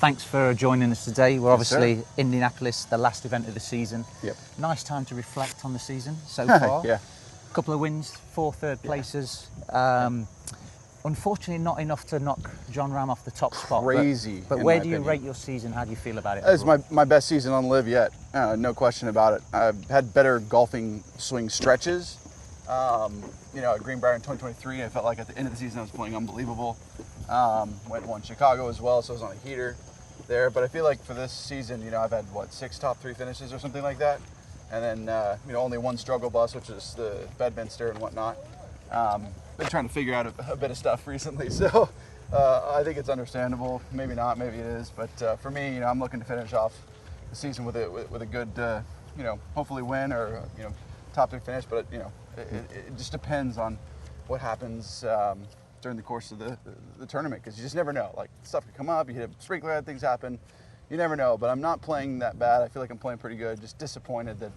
thanks for joining us today. We're obviously sir. Indianapolis, the last event of the season. Yep. Nice time to reflect on the season so far. Yeah. A couple of wins, 4 third places. Unfortunately, not enough to knock Jon Rahm off the top spot. Crazy. But where do you rate your season? How do you feel about it? It's my best season on LIV yet. No question about it. I've had better golfing swing stretches. At Greenbrier in 2023, I felt like at the end of the season I was playing unbelievable. Won Chicago as well, so I was on a heater there. But I feel like for this season, I've had 6 top 3 finishes or something like that, and then only 1 struggle bus, which is the Bedminster and whatnot. Been trying to figure out a bit of stuff recently, so I think it's understandable. Maybe not, maybe it is. But for me, I'm looking to finish off the season with a good, hopefully win or top 3 finish. But it just depends on what happens during the course of the tournament, because you just never know. Like, stuff could come up, you hit a sprinkler head, things happen. You never know. But I'm not playing that bad. I feel like I'm playing pretty good. Just disappointed that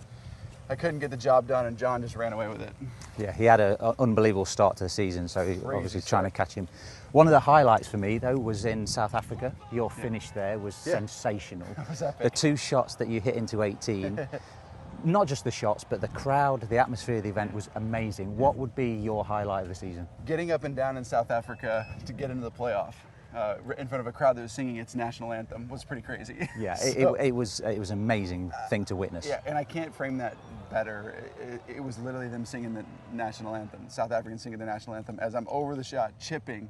I couldn't get the job done, and Jon just ran away with it. Yeah, he had an unbelievable start to the season, so he's obviously trying to catch him. One of the highlights for me, though, was in South Africa. Your finish there was sensational. Was epic. The 2 shots that you hit into 18, not just the shots, but the crowd, the atmosphere of the event was amazing. What would be your highlight of the season? Getting up and down in South Africa to get into the playoff. In front of a crowd that was singing its national anthem was pretty crazy. Yeah, so, it was an amazing thing to witness. Yeah, and I can't frame that better. It was literally them singing the national anthem, South Africans singing the national anthem, as I'm over the shot, chipping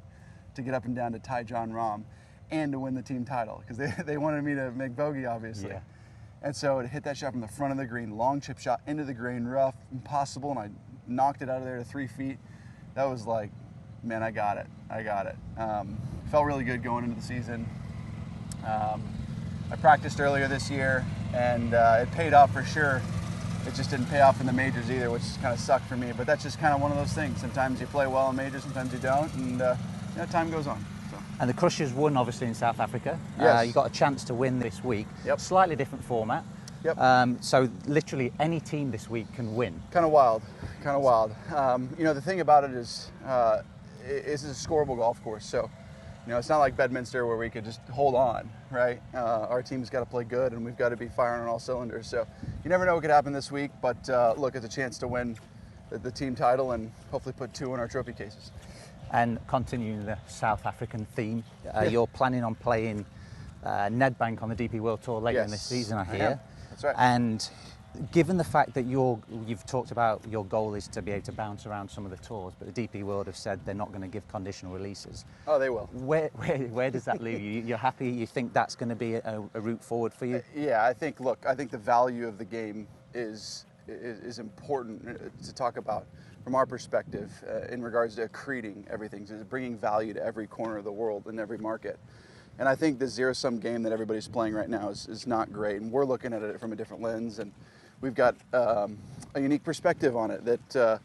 to get up and down to tie Jon Rahm and to win the team title, because they wanted me to make bogey, obviously. Yeah. And so to hit that shot from the front of the green, long chip shot into the green, rough, impossible, and I knocked it out of there to 3 feet. That was like, man, I got it. Felt really good going into the season. I practiced earlier this year, and it paid off for sure. It just didn't pay off in the majors either, which kind of sucked for me. But that's just kind of one of those things. Sometimes you play well in majors, sometimes you don't, and time goes on. So. And the Crushers won, obviously, in South Africa. Yes. You got a chance to win this week. Yep. Slightly different format. Yep. So literally any team this week can win. Kind of wild. The thing about it is it's a scoreable golf course. So, it's not like Bedminster where we could just hold on, right? Our team's got to play good, and we've got to be firing on all cylinders. So you never know what could happen this week, but look, it's a chance to win the team title and hopefully put 2 in our trophy cases. And continuing the South African theme, you're planning on playing Nedbank on the DP World Tour later in this season, I hear. That's right. And given the fact that you've talked about your goal is to be able to bounce around some of the tours, but the DP World have said they're not going to give conditional releases. Oh, they will. Where does that leave you? You're happy? You think that's going to be a route forward for you? Yeah, I think the value of the game is important to talk about from our perspective in regards to accreting everything, so bringing value to every corner of the world and every market. And I think the zero-sum game that everybody's playing right now is not great, and we're looking at it from a different lens, and we've got a unique perspective on it that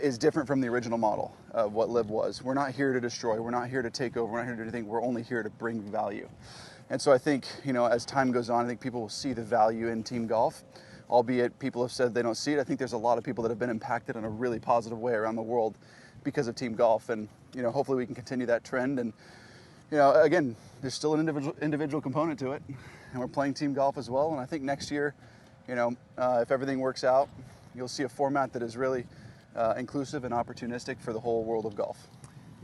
is different from the original model of what LIV was. We're not here to destroy, we're not here to take over, we're not here to do anything, we're only here to bring value. And so I think, as time goes on, I think people will see the value in team golf, albeit people have said they don't see it. I think there's a lot of people that have been impacted in a really positive way around the world because of team golf, and hopefully we can continue that trend. And again, there's still an individual component to it, and we're playing team golf as well. And I think next year, if everything works out, you'll see a format that is really inclusive and opportunistic for the whole world of golf.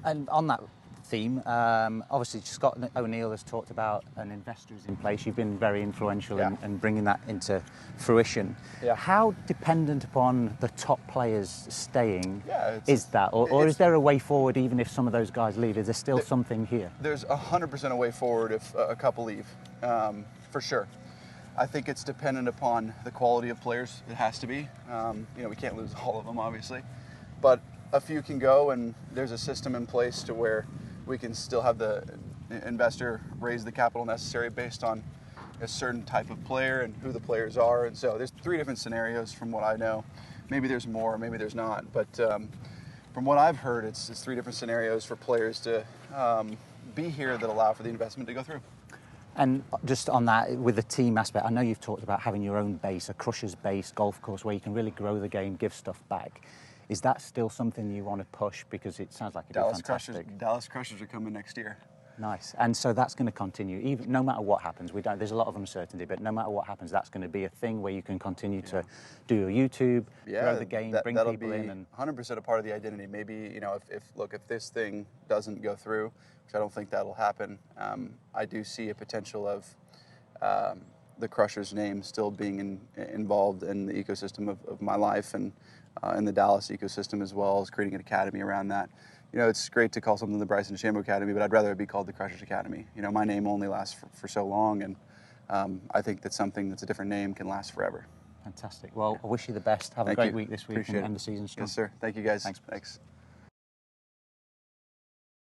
And on that theme, obviously Scott O'Neill has talked about an investor is in place. You've been very influential in bringing that into fruition. Yeah. How dependent upon the top players staying is that? Or is there a way forward even if some of those guys leave? Is there still something here? There's 100% a way forward if a couple leave, for sure. I think it's dependent upon the quality of players. It has to be. We can't lose all of them, obviously. But a few can go, and there's a system in place to where we can still have the investor raise the capital necessary based on a certain type of player and who the players are. And so there's 3 different scenarios from what I know. Maybe there's more, maybe there's not. But from what I've heard, it's 3 different scenarios for players to be here that allow for the investment to go through. And just on that, with the team aspect, I know you've talked about having your own base, a Crushers base golf course where you can really grow the game, give stuff back. Is that still something you want to push? Because it sounds like it'd be fantastic. Dallas Crushers are coming next year. Nice. And so that's going to continue, even no matter what happens. There's a lot of uncertainty, but no matter what happens, that's going to be a thing where you can continue to do your YouTube, grow the game, bring people in, and 100% a part of the identity. Maybe, you know, if this thing doesn't go through, which I don't think that'll happen, I do see a potential of the Crusher's name still being involved in the ecosystem of my life, and in the Dallas ecosystem, as well as creating an academy around that. You know, it's great to call something the Bryson DeChambeau Academy, but I'd rather it be called the Crusher's Academy. You know, my name only lasts for so long, and I think that something that's a different name can last forever. Fantastic. Well, I wish you the best. Have a great week this week and end the season strong. Yes, sir. Thank you, guys. Thanks.